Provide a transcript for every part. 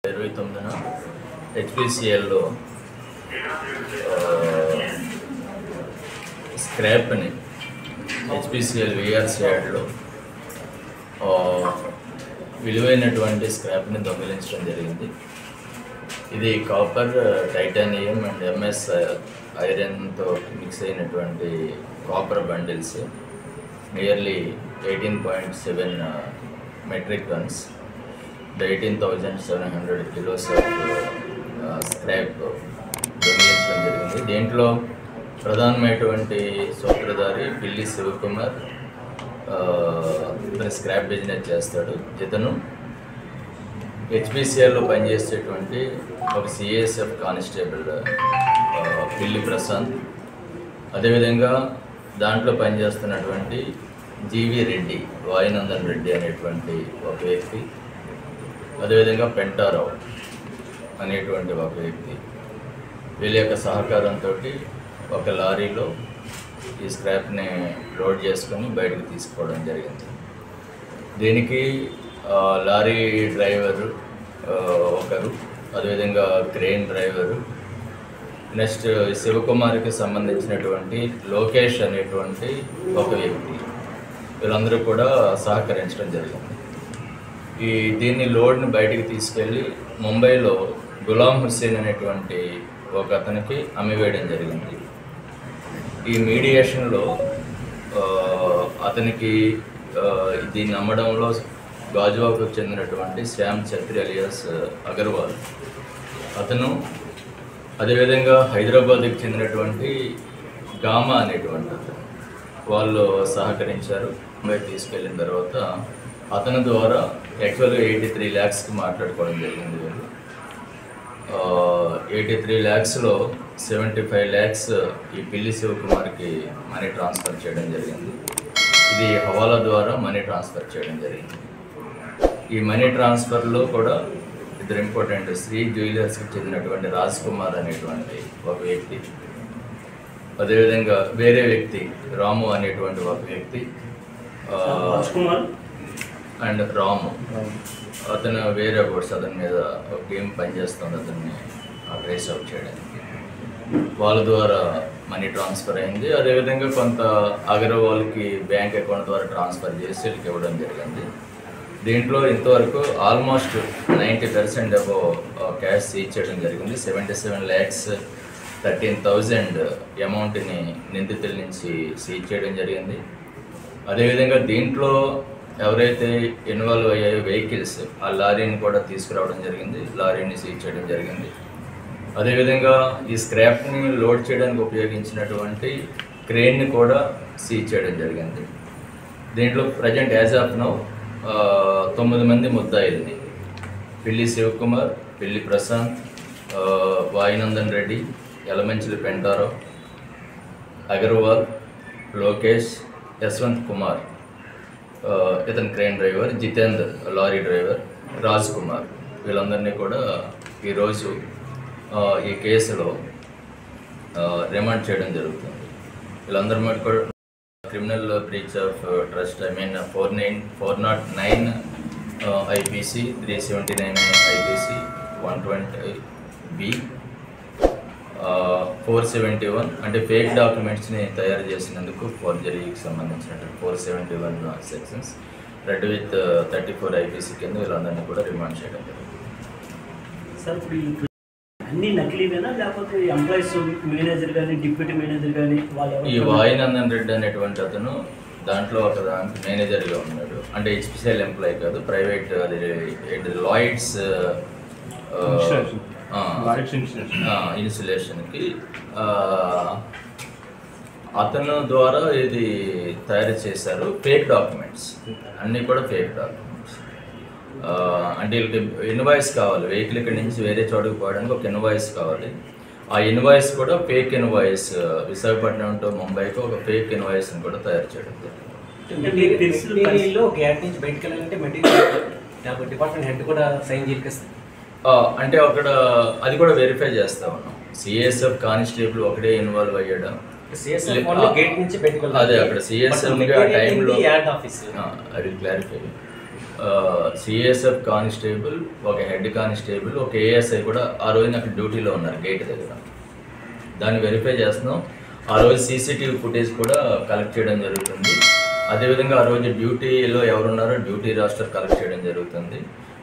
29న హెచ్పిసిఎల్లో స్క్రాప్ని HPCL VRC యార్డ్లో విలువైనటువంటి స్క్రాప్ని దొంగిలించడం జరిగింది. ఇది కాపర్, టైటానియం అండ్ ఎంఎస్ ఐరన్తో మిక్స్ అయినటువంటి copper bundles nearly 18.7 metric tons, 18,700 kilos of scrap దొంగిలించడం జరిగింది. దీంట్లో ప్రధానమైనటువంటి సూత్రధారి పిల్లి శివకుమార్ ఇతను స్క్రాప్ బిజినెస్ చేస్తాడు. ఇతను హెచ్పిసిఎల్లో పనిచేసేటువంటి ఒక సిఎస్ఎఫ్ కానిస్టేబుల్ పిల్లి ప్రశాంత్, అదేవిధంగా దాంట్లో పనిచేస్తున్నటువంటి జీవి రెడ్డి, వాయునందన్ రెడ్డి అనేటువంటి ఒక వ్యక్తి, అదేవిధంగా పెంటారావు అనేటువంటి ఒక వ్యక్తి, వీళ్ళ యొక్క సహకారంతో ఒక లారీలో ఈ స్క్రాప్ని లోడ్ చేసుకొని బయటకు తీసుకోవడం జరిగింది. దీనికి లారీ డ్రైవరు ఒకరు, అదేవిధంగా క్రెయిన్ డ్రైవరు, నెక్స్ట్ శివకుమార్కి సంబంధించినటువంటి లోకేష్ అనేటువంటి ఒక వ్యక్తి, వీళ్ళందరూ కూడా సహకరించడం జరిగింది. దీన్ని లోడ్ని బయటికి తీసుకెళ్ళి ముంబైలో గులాం హుస్సేన్ అనేటువంటి ఒక అతనికి అమ్మివేయడం జరిగింది. ఈ మీడియేషన్లో అతనికి దీన్ని అమ్మడంలో గాజువాకు చెందినటువంటి శ్యామ్ ఛత్రి అలియాస్ అగర్వాల్ అతను, అదేవిధంగా హైదరాబాద్కి చెందినటువంటి గామా అనేటువంటి అతను, వాళ్ళు సహకరించారు. ముంబై తీసుకెళ్ళిన తర్వాత అతని ద్వారా యాక్చువల్గా 83 lakhsకి మాట్లాడుకోవడం జరిగింది. వీళ్ళు 83 lakhsలో 75 lakhs ఈ పిల్లి శివకుమార్కి మనీ ట్రాన్స్ఫర్ చేయడం జరిగింది. ఇది హవాలా ద్వారా మనీ ట్రాన్స్ఫర్ చేయడం జరిగింది. ఈ మనీ ట్రాన్స్ఫర్లో కూడా ఇద్దరు ఇంపార్టెంట్, శ్రీ జ్యువెలర్స్కి చెందినటువంటి రాజ్ కుమార్ అనేటువంటి ఒక వ్యక్తి, అదేవిధంగా వేరే వ్యక్తి రాము అనేటువంటి ఒక వ్యక్తి అండ్ రాము అతను వేరే బోర్డ్స్ అతని మీద ఒక టీం పనిచేస్తుంది అతన్ని ట్రేస్ అవుట్ చేయడానికి. వాళ్ళ ద్వారా మనీ ట్రాన్స్ఫర్ అయింది. అదేవిధంగా కొంత అగర్వాల్కి బ్యాంక్ అకౌంట్ ద్వారా ట్రాన్స్ఫర్ చేసి వీళ్ళకి ఇవ్వడం జరిగింది. దీంట్లో ఇంతవరకు ఆల్మోస్ట్ 90% అబోవ్ క్యాష్ సీజ్ చేయడం జరిగింది. 77 lakhs 13,000 అమౌంట్ని నిందితుల నుంచి సీజ్ చేయడం జరిగింది. అదేవిధంగా దీంట్లో ఎవరైతే ఇన్వాల్వ్ అయ్యాయో వెహికల్స్, ఆ లారీని కూడా తీసుకురావడం జరిగింది, లారీని సీజ్ చేయడం జరిగింది. అదేవిధంగా ఈ స్క్రాప్ని లోడ్ చేయడానికి ఉపయోగించినటువంటి క్రెయిన్ని కూడా సీజ్ చేయడం జరిగింది. దీంట్లో ప్రజెంట్ యాజ్ ఆఫ్ నౌ 9 మంది ముద్దాయిల్ని, పిల్లి శివకుమార్, పిల్లి ప్రశాంత్, వాయునందన్ రెడ్డి, యలమంచిలి పెంటారావు, అగర్వాల్, లోకేష్, యశ్వంత్ కుమార్ ఇతను crane driver, Jitender lorry driver, Raj Kumar, వీళ్ళందరినీ కూడా ఈరోజు ఈ కేసులో రిమాండ్ చేయడం జరుగుతుంది. వీళ్ళందరి మటు కూడా criminal breach of trust, 409 IPC, 379 IPC, 120B, 471 అంటే ఫేక్ డాక్యుమెంట్స్ని తయారు చేసినందుకు ఫోర్జరీకి సంబంధించినటువంటి 471 సెక్షన్స్, రెడ్ విత్ 34 IPC కింద వీళ్ళందరినీ కూడా రిమాండ్ చేయడం జరిగింది. సార్, ఇప్పుడు అన్ని నకిలీవేనా లేకపోతే ఎంప్లాయీస్, మేనేజర్ కానీ డిప్యూటీ మేనేజర్ కానీ వాళ్ళు? ఈ వాయునందన్ రెడ్డి అనేటువంటి అతను దాంట్లో ఒక దానికి మేనేజర్గా ఉన్నాడు. అంటే హెచ్పిసిఎల్ ఎంప్లాయీ కాదు, ప్రైవేట్, అది లాయిడ్స్ ఇన్సులేషన్కి అతను ద్వారా ఇది తయారు చేశారు. ఫేక్ డాక్యుమెంట్స్ అన్నీ కూడా ఫేక్ డాక్యుమెంట్స్. అంటే వీళ్ళకి ఇన్వాయిస్ కావాలి, వెహికల్ ఇక్కడి నుంచి వేరే చోటుకు పోవడానికి ఒక ఇన్వాయిస్ కావాలి. ఆ ఇన్వాయిస్ కూడా ఫేక్ ఇన్వాయిస్, విశాఖపట్నం టు ముంబైకి ఒక ఫేక్ ఇన్వాయిస్ని కూడా తయారు చేయడం జరిగింది. బయటకు వెళ్ళాలంటే మెటీరియల్ డిపార్ట్మెంట్ హెడ్ కూడా సైన్ చేపిస్తారు. అంటే అక్కడ అది కూడా వెరిఫై చేస్తా ఉన్నాం. సిఎస్ఎఫ్ కానిస్టేబుల్ ఒకటే ఇన్వాల్వ్ అయ్యాడు. గేట్ నుంచి అదే అక్కడ సిఎస్ఎఫ్ ఆ టైంలో అది క్లారిఫై సిఎస్ఎఫ్ కానిస్టేబుల్, ఒక హెడ్ కానిస్టేబుల్, ఒక ఏఎస్ఐ కూడా ఆ రోజున అక్కడ డ్యూటీలో ఉన్నారు గేట్ దగ్గర. దాన్ని వెరిఫై చేస్తున్నాం. ఆ రోజు సీసీటీవీ ఫుటేజ్ కూడా కలెక్ట్ చేయడం జరుగుతుంది. అదేవిధంగా ఆ రోజు డ్యూటీలో ఎవరున్నారో డ్యూటీ రాస్టర్ కలెక్ట్ చేయడం జరుగుతుంది.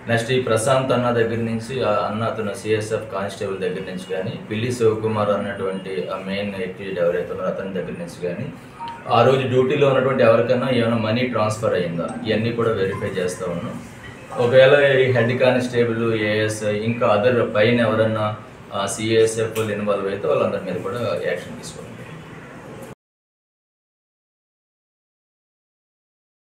నెక్స్ట్ ఈ ప్రశాంత్ అన్న దగ్గర నుంచి అన్న అతను సిఎస్ఎఫ్ కానిస్టేబుల్ దగ్గర నుంచి కానీ, పిల్లి శివకుమార్ అన్నటువంటి ఆ మెయిన్ ఎక్యూజ్డ్ ఎవరైతే ఉన్నారో అతని దగ్గర నుంచి కానీ, ఆ రోజు డ్యూటీలో ఉన్నటువంటి ఎవరికైనా ఏమైనా మనీ ట్రాన్స్ఫర్ అయ్యిందా ఇవన్నీ కూడా వెరిఫై చేస్తూ ఉన్నాం. ఒకవేళ ఈ హెడ్ కానిస్టేబుల్, ఏఎస్ఐ ఇంకా అదర్ పైన ఎవరన్నా సిఎస్ఎఫ్ ఇన్వాల్వ్ అయితే వాళ్ళందరి మీద కూడా యాక్షన్ తీసుకోవాలి.